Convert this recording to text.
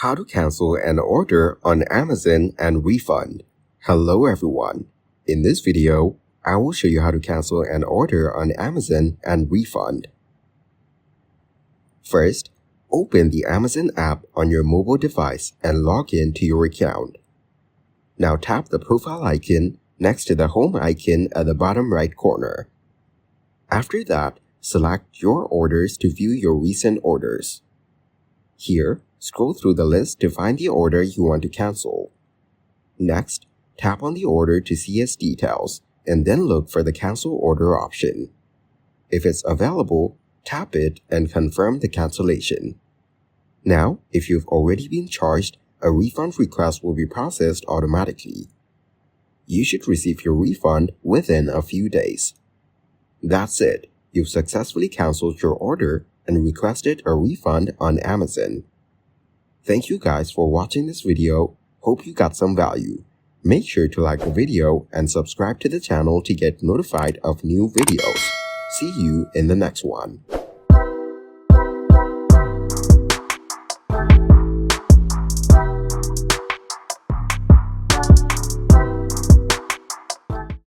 How to cancel an order on Amazon and refund. Hello everyone. In this video, I will show you how to cancel an order on Amazon and refund. First, open the Amazon app on your mobile device and log in to your account. Now tap the profile icon next to the home icon at the bottom right corner. After that, select your orders to view your recent orders. Here, scroll through the list to find the order you want to cancel. Next, tap on the order to see its details, and then look for the cancel order option. If it's available, tap it and confirm the cancellation. Now, if you've already been charged, a refund request will be processed automatically. You should receive your refund within a few days. That's it. You've successfully canceled your order and requested a refund on Amazon. Thank you guys for watching this video. Hope you got some value. Make sure to like the video and subscribe to the channel to get notified of new videos. See you in the next one.